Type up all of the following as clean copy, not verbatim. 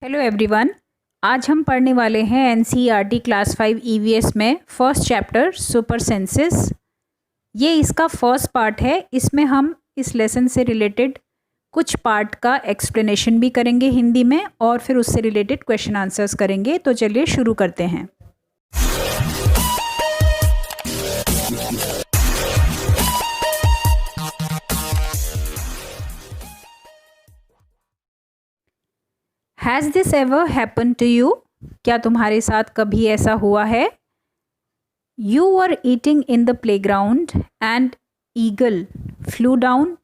Hello everyone. आज हम पढ़ने वाले हैं एनसीईआरटी क्लास 5 ईवीएस में फर्स्ट चैप्टर सुपर सेंसेस। ये इसका फर्स्ट पार्ट है। इसमें हम इस लेसन से रिलेटेड कुछ पार्ट का एक्सप्लेनेशन भी करेंगे हिंदी में और फिर उससे रिलेटेड क्वेश्चन आंसर्स करेंगे। तो चलिए शुरू करते हैं। Has this ever happen to you? क्या तुम्हारे साथ कभी ऐसा हुआ है? You were eating in the playground and eagle flew down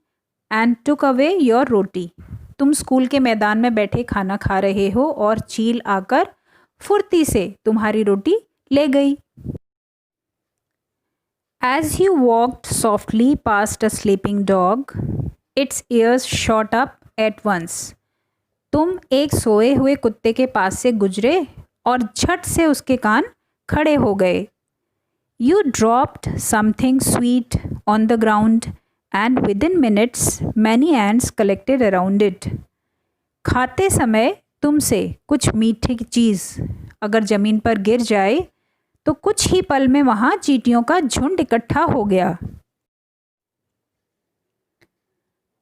and took away your roti. तुम स्कूल के मैदान में बैठे खाना खा रहे हो और चील आकर फुर्ती से तुम्हारी रोटी ले गई। As you walked softly past a sleeping dog its ears shot up at once. तुम एक सोए हुए कुत्ते के पास से गुजरे और झट से उसके कान खड़े हो गए। You dropped something sweet on the ground and with in minutes many ends collected around it. खाते समय तुमसे कुछ मीठी चीज़ अगर ज़मीन पर गिर जाए तो कुछ ही पल में वहाँ चींटियों का झुंड इकट्ठा हो गया।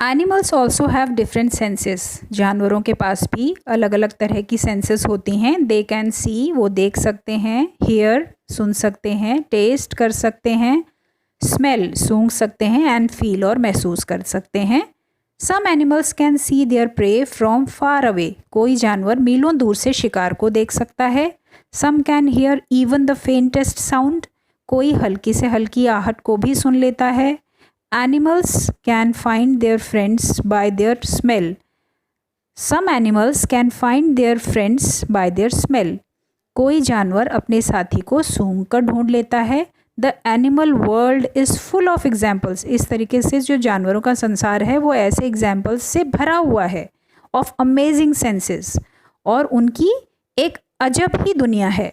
Animals also have different senses. जानवरों के पास भी अलग अलग तरह की सेंसेस होती हैं। दे कैन सी, वो देख सकते हैं। हियर, सुन सकते हैं। टेस्ट, कर सकते हैं। स्मेल, सूंघ सकते हैं। एंड फील, और महसूस कर सकते हैं। Some animals can see their prey from far away. कोई जानवर मीलों दूर से शिकार को देख सकता है। Some can hear even the faintest sound. कोई हल्की से हल्की आहट को भी सुन लेता है। Animals can find their friends by their smell. Some animals can find their friends by their smell. कोई जानवर अपने साथी को सूंघ कर ढूंढ लेता है। The animal world is full of examples. इस तरीके से जो जानवरों का संसार है वो ऐसे examples से भरा हुआ है of amazing senses, और उनकी एक अजब ही दुनिया है।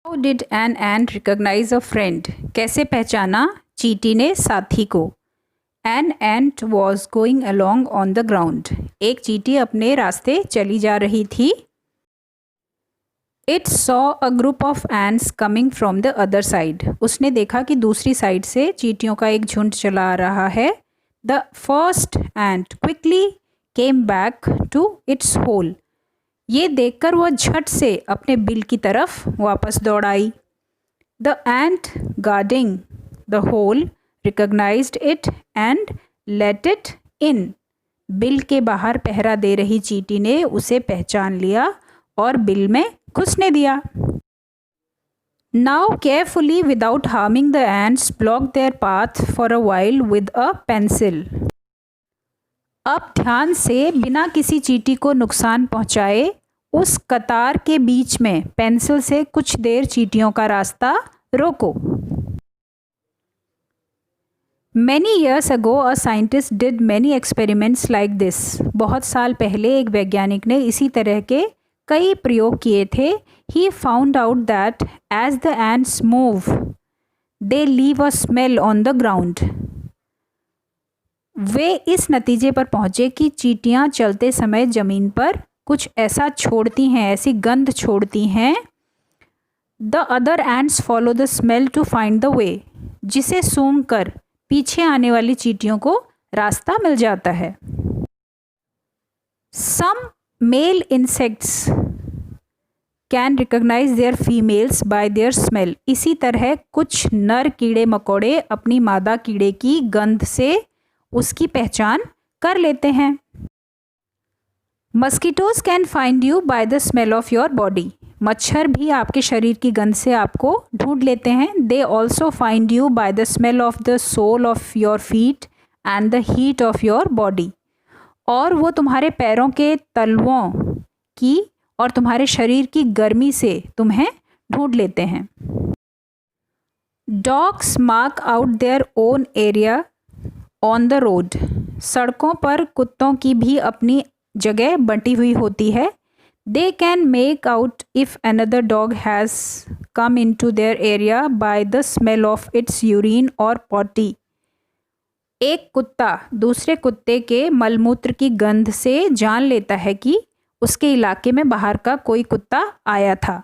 How did an ant recognize a friend? कैसे पहचाना चींटी ने साथी को? An ant was going along on the ground. एक चींटी अपने रास्ते चली जा रही थी। It saw a group of ants coming from the other side. उसने देखा कि दूसरी साइड से चींटियों का एक झुंड चला आ रहा है। The first ant quickly came back to its hole. ये देखकर वह झट से अपने बिल की तरफ वापस दौड़ आई। The ant guarding the hole recognized it and let it in. Bill के बाहर पहरा दे रही चींटी ने उसे पहचान लिया और बिल में घुसने दिया। Now carefully without harming the ants block their path for a while with a pencil. अब ध्यान से बिना किसी चींटी को नुकसान पहुंचाए उस कतार के बीच में पेंसिल से कुछ देर चींटियों का रास्ता रोको। Many years ago a scientist did many experiments like this. बहुत साल पहले एक वैज्ञानिक ने इसी तरह के कई प्रयोग किए थे। He found out that as the ants move, they leave a smell on the ground. वे इस नतीजे पर पहुँचे कि चींटियाँ चलते समय ज़मीन पर कुछ ऐसा छोड़ती हैं, ऐसी गंध छोड़ती हैं। The other ants follow the smell to find the way. जिसे सूंघकर पीछे आने वाली चींटियों को रास्ता मिल जाता है। Some male insects can recognize their females by their smell. इसी तरह कुछ नर कीड़े मकोड़े अपनी मादा कीड़े की गंध से उसकी पहचान कर लेते हैं। Mosquitoes can find you by the smell of your body. मच्छर भी आपके शरीर की गंध से आपको ढूंढ लेते हैं। They also find you by the smell of the sole of your feet and the heat of your body. और वो तुम्हारे पैरों के तलवों की और तुम्हारे शरीर की गर्मी से तुम्हें ढूंढ लेते हैं। Dogs mark out their own area on the road. सड़कों पर कुत्तों की भी अपनी जगह बंटी हुई होती है। They can make out if another dog has come into their area by the smell of its urine or potty. एक कुत्ता दूसरे कुत्ते के मलमूत्र की गंध से जान लेता है कि उसके इलाके में बाहर का कोई कुत्ता आया था।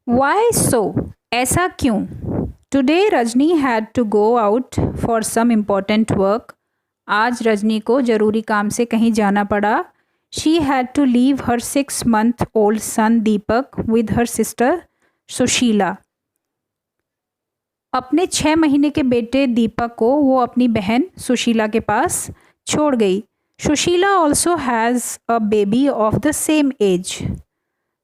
Why so? ऐसा क्यों? Today Rajni had to go out for some important work. आज रजनी को ज़रूरी काम से कहीं जाना पड़ा। She had to leave her 6-month-old son Deepak with her sister Sushila. अपने 6 महीने के बेटे दीपक को वो अपनी बहन सुशीला के पास छोड़ गई। Sushila also has a baby of the same age.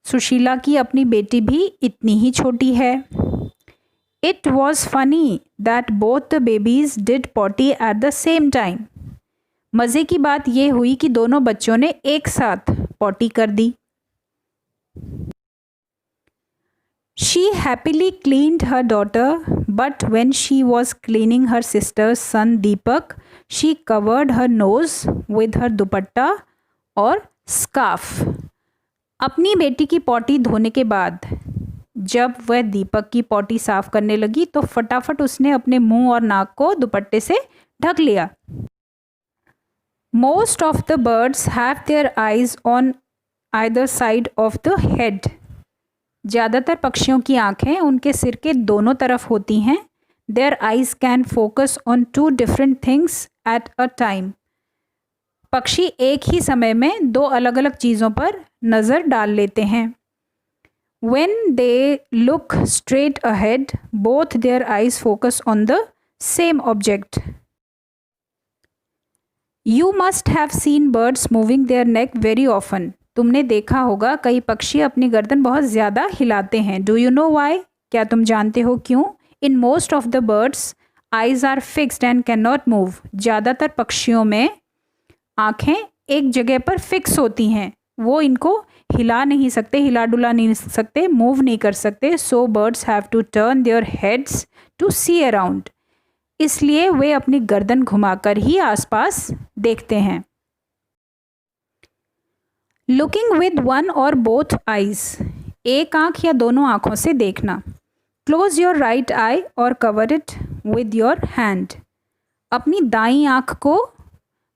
Sushila की अपनी बेटी भी इतनी ही छोटी है। It was funny that both the babies did potty at the same time. मज़े की बात यह हुई कि दोनों बच्चों ने एक साथ पॉटी कर दी। She happily cleaned her daughter, but when she was cleaning her sister's son Deepak, she covered her nose with her dupatta और scarf. अपनी बेटी की पॉटी धोने के बाद जब वह दीपक की पॉटी साफ करने लगी तो फटाफट उसने अपने मुंह और नाक को दुपट्टे से ढक लिया। Most of the birds have their eyes on either side of the head. ज़्यादातर पक्षियों की आँखें उनके सिर के दोनों तरफ होती हैं। Their eyes can focus on 2 different things at a time. पक्षी एक ही समय में 2 अलग अलग चीज़ों पर नज़र डाल लेते हैं। When they look straight ahead, both their eyes focus on the same object. You must have seen birds moving their neck very often. तुमने देखा होगा कई पक्षी अपनी गर्दन बहुत ज़्यादा हिलाते हैं। Do you know why? क्या तुम जानते हो क्यों? In most of the birds eyes are fixed and can not move. ज़्यादातर पक्षियों में आँखें एक जगह पर फिक्स होती हैं, वो इनको हिला नहीं सकते, हिला डुला नहीं सकते, मूव नहीं कर सकते। So birds have to turn their heads to see around. इसलिए वे अपनी गर्दन घुमाकर ही आसपास देखते हैं। लुकिंग विद वन और बोथ आइज, एक आँख या दोनों आँखों से देखना। Close your right eye or cover it with your hand. अपनी दाईं आँख को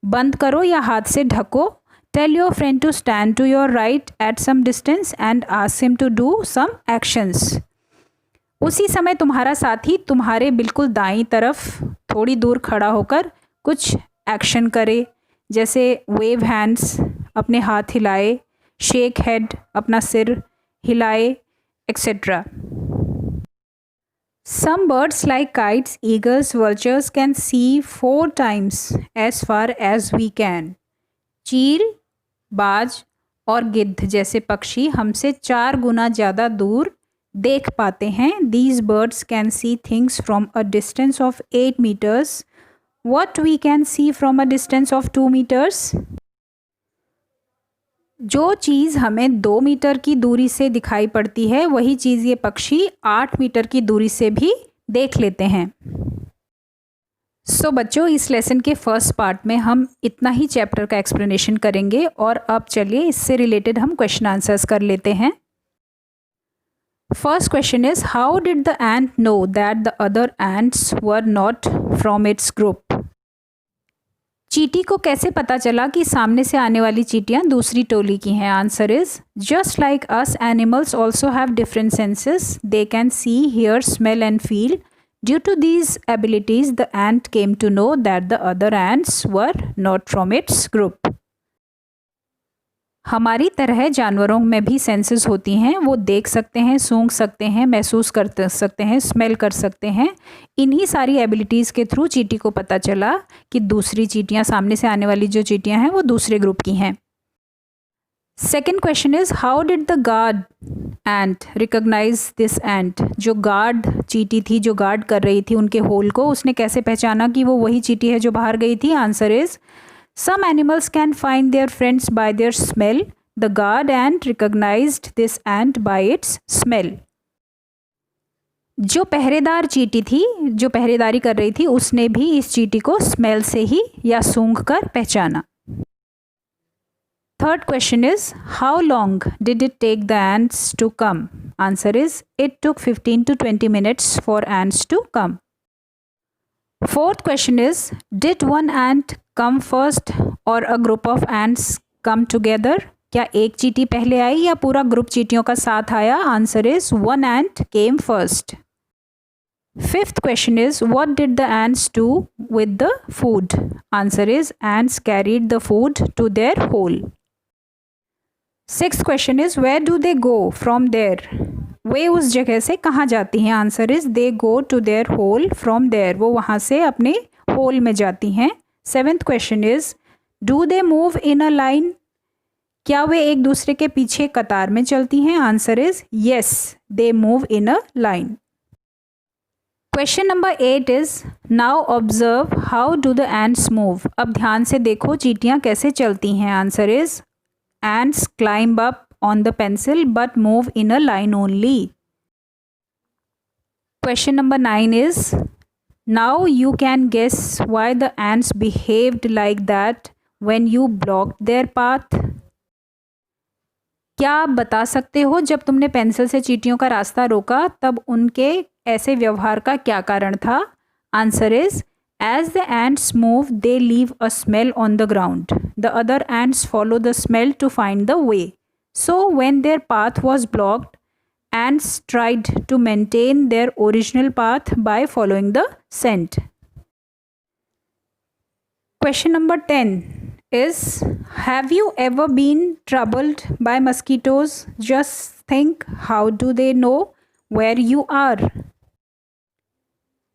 बंद करो या हाथ से ढको। Tell your friend to stand to your right at some distance and ask him to do some actions. उसी समय तुम्हारा साथी तुम्हारे बिल्कुल दाईं तरफ थोड़ी दूर खड़ा होकर कुछ एक्शन करे, जैसे वेव हैंड्स, अपने हाथ हिलाए, शेक हेड, अपना सिर हिलाए, etcetera. Some birds like kites, eagles, vultures can see 4 times as far as we can. चील, बाज और गिद्ध जैसे पक्षी हमसे 4 गुना ज़्यादा दूर देख पाते हैं। These birds can see things from a distance of 8 meters. What we can see from a distance of 2 meters? जो चीज़ हमें 2 मीटर की दूरी से दिखाई पड़ती है वही चीज़ ये पक्षी 8 मीटर की दूरी से भी देख लेते हैं। सो बच्चों, इस लेसन के फर्स्ट पार्ट में हम इतना ही चैप्टर का एक्सप्लेनेशन करेंगे और अब चलिए इससे रिलेटेड हम क्वेश्चन आंसर्स कर लेते हैं। First question is, how did the ant no that the other ants were not from its group? चींटी को कैसे पता चला कि सामने से आने वाली चींटियाँ दूसरी टोली की हैं? Answer is, just like us animals also have different senses. They can see, hear, smell and feel. Due to these abilities the ant came to know that the other ants were not from its group. हमारी तरह जानवरों में भी senses होती हैं, वो देख सकते हैं, सूंघ सकते हैं, महसूस कर सकते हैं, स्मेल कर सकते हैं। इन्हीं सारी एबिलिटीज़ के थ्रू चींटी को पता चला कि दूसरी चींटियाँ, सामने से आने वाली जो चींटियाँ हैं वो दूसरे ग्रुप की हैं। Second question is, how did the guard ant recognise this ant? जो गार्ड चींटी थी, जो गार्ड कर रही थी उनके होल को, उसने कैसे पहचाना कि वो वही चींटी है जो बाहर गई थी? Answer is, some animals can find their friends by their smell. The guard ant recognized this ant by its smell. जो पहरेदार चींटी थी, जो पहरेदारी कर रही थी, उसने भी इस चींटी को स्मेल से ही या सूंघ कर पहचाना। Third question is, how long did it take the ants to come? Answer is, it took 15 to 20 minutes for ants to come. Fourth question is, did one ant come first or a group of ants come together? क्या एक चींटी पहले आई या पूरा group चींटियों का साथ आया? Answer is one ant came first. Fifth question is, what did the ants do with the food? Answer is, ants carried the food to their hole. Sixth question is, where do they go from there? वे उस जगह से कहाँ जाती हैं? Answer is, they go to their hole from there. वो वहाँ से अपने होल में जाती हैं. Seventh question is, do they move in a line? क्या वे एक दूसरे के पीछे कतार में चलती हैं? Answer is, yes, they move in a line. Question number 8 is, now observe how do the ants move? अब ध्यान से देखो चींटियाँ कैसे चलती हैं. Answer is, ants climb up on the pencil but move in a line only. Question number 9 is, now you can guess why the ants behaved like that when you blocked their path. क्या आप बता सकते हो जब तुमने pencil से चींटियों का रास्ता रोका तब उनके ऐसे व्यवहार का क्या कारण था? Answer is, as the ants move they leave a smell on the ground. The other ants follow the smell to find the way. So when their path was blocked, ants tried to maintain their original path by following the scent. Question number 10 is, have you ever been troubled by mosquitoes? Just think, how do they know where you are?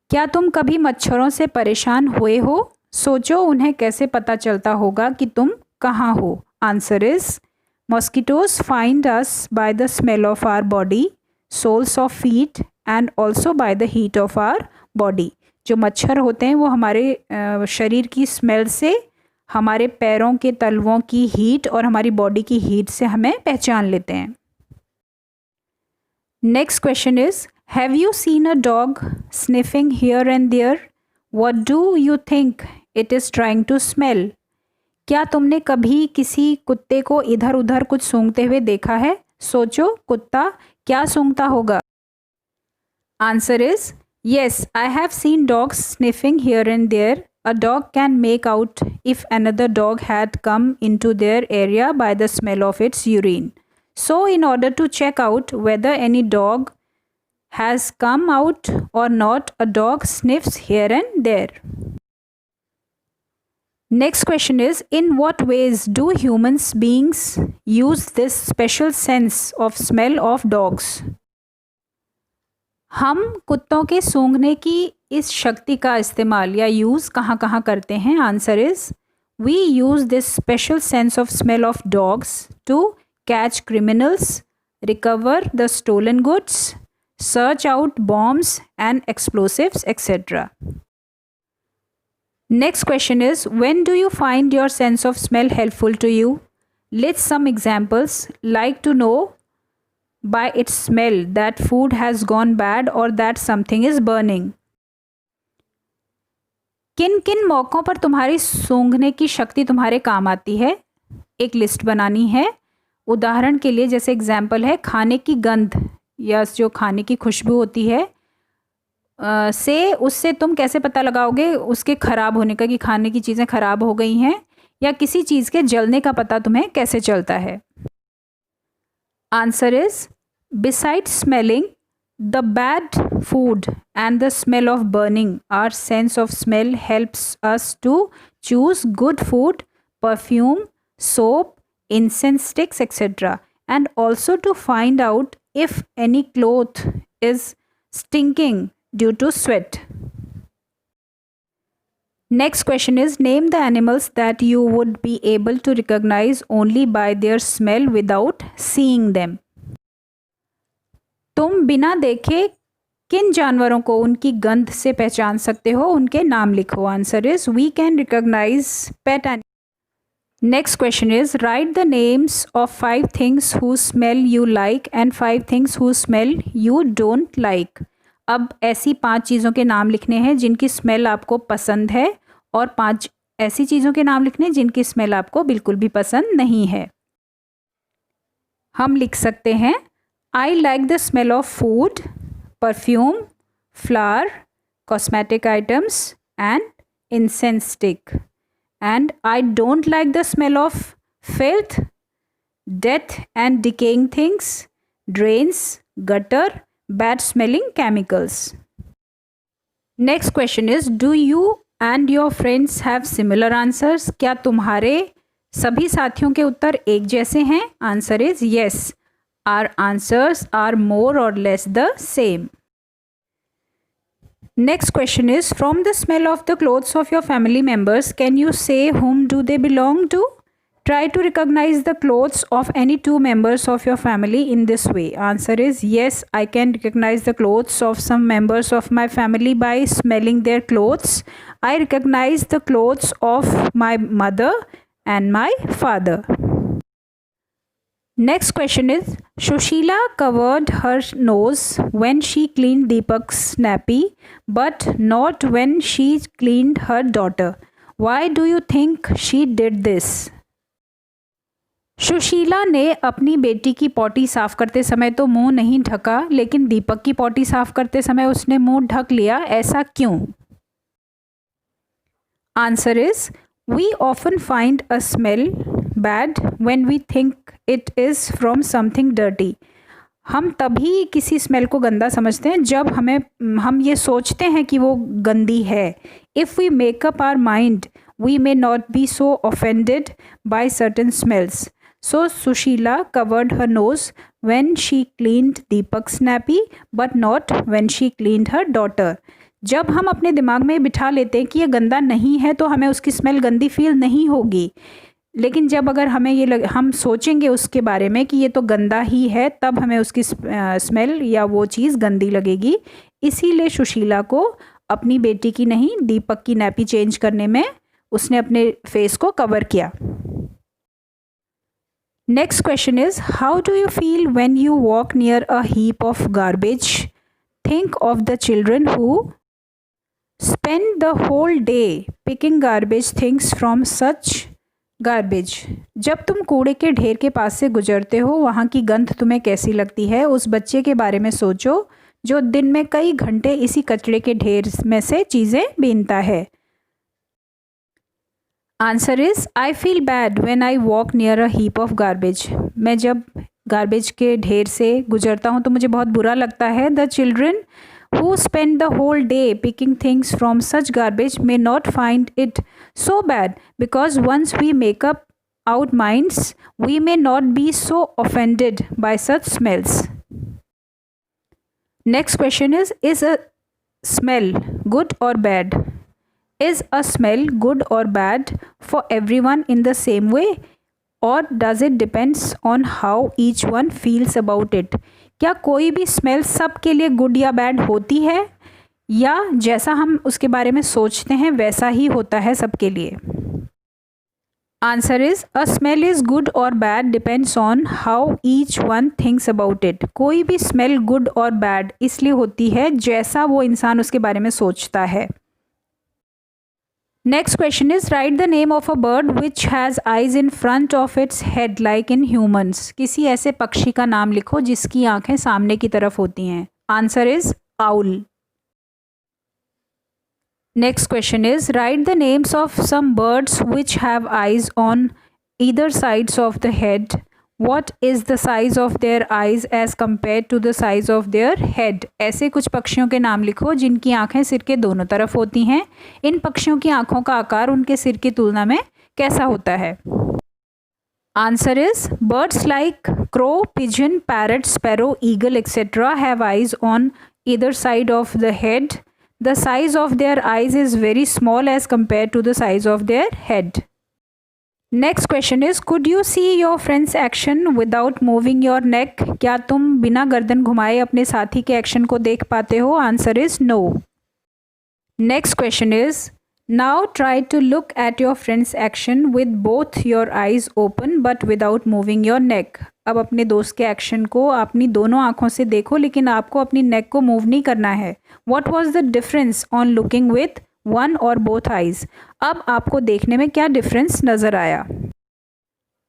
क्या तुम कभी मच्छरों से परेशान हुए हो? सोचो उन्हें कैसे पता चलता होगा कि तुम कहाँ हो. Answer is, mosquitoes find us by the smell of our body, soles of feet and also by the heat of our body. जो मच्छर होते हैं वो हमारे शरीर की स्मेल से, हमारे पैरों के तलवों की हीट और हमारी बॉडी की हीट से हमें पहचान लेते हैं. Next question is, have you seen a dog sniffing here and there? What do you think it is trying to smell? क्या तुमने कभी किसी कुत्ते को इधर उधर कुछ सूंघते हुए देखा है? सोचो कुत्ता क्या सूंघता होगा. Answer is, yes, I have seen dogs sniffing here and there. A dog can make out if another dog had come into their area by the smell of its urine. So in order to check out whether any dog has come out or not, a dog sniffs here and there. Next question is, in what ways do human beings use this special sense of smell of dogs? हम कुत्तों के सूंघने की इस शक्ति का इस्तेमाल या यूज़ कहाँ कहाँ करते हैं? Answer is, we use this special sense of smell of dogs to catch criminals, recover the stolen goods, search out bombs and explosives, etc. Next question is, when do you find your sense of smell helpful to you? List some examples. Like to know by its smell that food has gone bad or that something is burning. किन किन मौक़ों पर तुम्हारी सूंघने की शक्ति तुम्हारे काम आती है? एक लिस्ट बनानी है. उदाहरण के लिए जैसे एग्जाम्पल है, खाने की गंध या जो खाने की खुशबू होती है से उससे तुम कैसे पता लगाओगे उसके ख़राब होने का, कि खाने की चीज़ें ख़राब हो गई हैं, या किसी चीज़ के जलने का पता तुम्हें कैसे चलता है? Answer is, beside smelling the bad food and the smell of burning, our sense of smell helps us to choose good food, perfume, soap, incense sticks, etc. and also to find out if any cloth is stinking due to sweat. Next question is, name the animals that you would be able to recognize only by their smell without seeing them. तुम बिना देखे किन जानवरों को उनकी गंध से पहचान सकते हो? उनके नाम लिखो. Answer is, we can recognize pet animals. Next question is, write the names of 5 things whose smell you like and 5 things whose smell you don't like. अब ऐसी 5 चीज़ों के नाम लिखने हैं जिनकी स्मेल आपको पसंद है और 5 ऐसी चीज़ों के नाम लिखने हैं जिनकी स्मेल आपको बिल्कुल भी पसंद नहीं है. हम लिख सकते हैं, I like the smell of food, perfume, flour, cosmetic items, and incense stick. And I don't like the smell of filth, death and decaying things, drains, gutter, bad smelling chemicals. Next question is, do you and your friends have similar answers? क्या तुम्हारे सभी साथियों के उत्तर एक जैसे हैं? Answer is yes. Our answers are more or less the same. Next question is, from the smell of the clothes of your family members, can you say whom do they belong to? Try to recognize the clothes of any two members of your family in this way. Answer is yes, I can recognize the clothes of some members of my family by smelling their clothes. I recognize the clothes of my mother and my father. Next question is, Shushila covered her nose when she cleaned Deepak's nappy, but not when she cleaned her daughter. Why do you think she did this? Sushila ने अपनी बेटी की potty साफ करते समय तो मुंह नहीं ढका, लेकिन दीपक की पॉटी साफ करते समय उसने मुंह ढक लिया. ऐसा क्यों? Answer is, we often find a smell bad when we think it is from something dirty. हम तभी किसी स्मेल को गंदा समझते हैं जब हम ये सोचते हैं कि वो गंदी है. If we make up our mind we may not be so offended by certain smells. So Sushila covered her nose when she cleaned Deepak's nappy, but not when she cleaned her daughter. जब हम अपने दिमाग में बिठा लेते हैं कि ये गंदा नहीं है तो हमें उसकी स्मेल गंदी फील नहीं होगी, लेकिन जब अगर हमें हम सोचेंगे उसके बारे में कि ये तो गंदा ही है, तब हमें उसकी स्मेल या वो चीज़ गंदी लगेगी. इसीलिए सुशीला को अपनी बेटी की नहीं, दीपक की नैपी चेंज करने में उसने अपने फेस को कवर किया. Next question is, how do you feel when you walk near a heap of garbage? Think of the children who spend the whole day picking garbage things from such garbage. जब तुम कूड़े के ढेर के पास से गुजरते हो, वहाँ की गंध तुम्हें कैसी लगती है? उस बच्चे के बारे में सोचो जो दिन में कई घंटे इसी कचरे के ढेर में से चीज़ें बीनता है. Answer is, I feel bad when I walk near a heap of garbage. मैं जब गार्बेज के ढेर से गुजरता हूँ तो मुझे बहुत बुरा लगता है. The children who spend the whole day picking things from such garbage may not find it so bad, because once we make up our minds, we may not be so offended by such smells. Next question is a smell good or bad? Is a smell good or bad for everyone in the same way, or does it depends on how each one feels about it? क्या कोई भी smell सब के लिए good या bad होती है, या जैसा हम उसके बारे में सोचते हैं वैसा ही होता है सबके लिए? Answer is, a smell is good or bad depends on how each one thinks about it. कोई भी स्मेल गुड और बैड इसलिए होती है जैसा वो इंसान उसके बारे में सोचता है. Next question is, write the name of a bird which has eyes in front of its head like in humans. किसी ऐसे पक्षी का नाम लिखो जिसकी आंखें सामने की तरफ होती हैं. Answer is owl. Next question is, write the names of some birds which have eyes on either sides of the head. What is the size of their eyes as compared to the size of their head? ऐसे कुछ पक्षियों के नाम लिखो जिनकी आंखें सिर के दोनों तरफ होती हैं. इन पक्षियों की आंखों का आकार उनके सिर की तुलना में कैसा होता है? Answer is, birds like crow, pigeon, parrot, sparrow, eagle etcetera have eyes on either side of the head. The size of their eyes is very small as compared to the size of their head. Next question is, could you see your friends action without moving your neck? क्या तुम बिना गर्दन घुमाए अपने साथी के action को देख पाते हो? Answer is no. Next question is, now try to look at your friends action with both your eyes open but without moving your neck. अब अपने दोस्त के एक्शन को अपनी दोनों आंखों से देखो, लेकिन आपको अपनी नेक को मूव नहीं करना है. What was the difference on looking with one और बोथ आइज? अब आपको देखने में क्या डिफरेंस नज़र आया?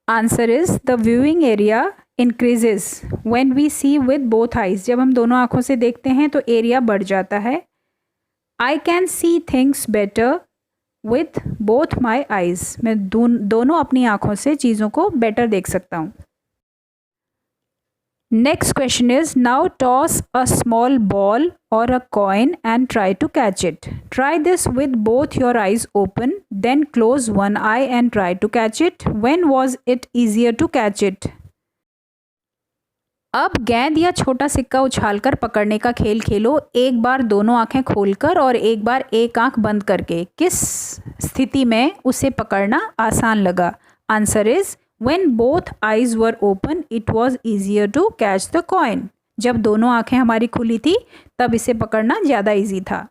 Answer is, the viewing area increases when we see with both eyes. जब हम दोनों आँखों से देखते हैं तो एरिया बढ़ जाता है. I can see things better with both my eyes, मैं दोनों अपनी आँखों से चीज़ों को बेटर देख सकता हूँ। Next question is now toss a small ball or a coin and try to catch it. Try this with both your eyes open, then close one eye and try to catch it. When was it easier to catch it? अब गेंद या छोटा सिक्का उछालकर पकड़ने का खेल खेलो, एक बार दोनों आंखें खोलकर और एक बार एक आंख बंद करके। किस स्थिति में उसे पकड़ना आसान लगा? Answer is when both eyes were open it was easier to catch the coin. जब दोनों आंखें हमारी खुली थी तब इसे पकड़ना ज़्यादा ईजी था।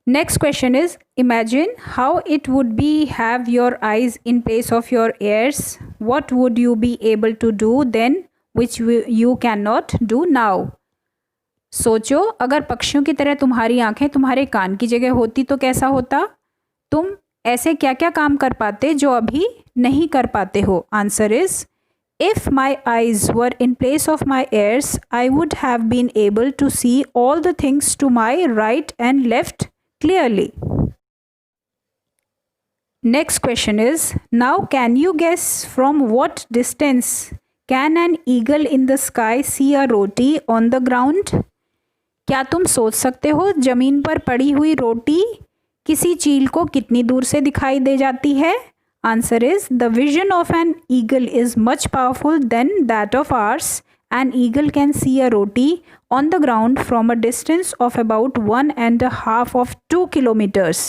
Next question is imagine how it would be have your eyes in place of your ears. What would you be able to do then which you cannot do now? सोचो अगर पक्षियों की तरह तुम्हारी आंखें तुम्हारे कान की जगह होती तो कैसा होता? तुम ऐसे क्या क्या काम कर पाते जो अभी नहीं कर पाते हो? Answer is if my eyes were in place of my ears I would have been able to see all the things to my right and left clearly. Next question is now can you guess from what distance can an eagle in the sky see a roti on the ground? क्या तुम सोच सकते हो जमीन पर पड़ी हुई रोटी किसी चील को कितनी दूर से दिखाई दे जाती है? Answer is the vision of an eagle is much powerful than that of hours. An eagle can see a roti on the ground from a distance of about 1.5 of 2 kilometers.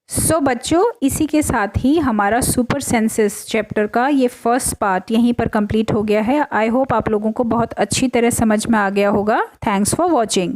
सो बच्चों इसी के साथ ही हमारा सुपर सेंसेस चैप्टर का ये first part यहीं पर complete हो गया है. आई होप आप लोगों को बहुत अच्छी तरह समझ में आ गया होगा. Thanks for watching.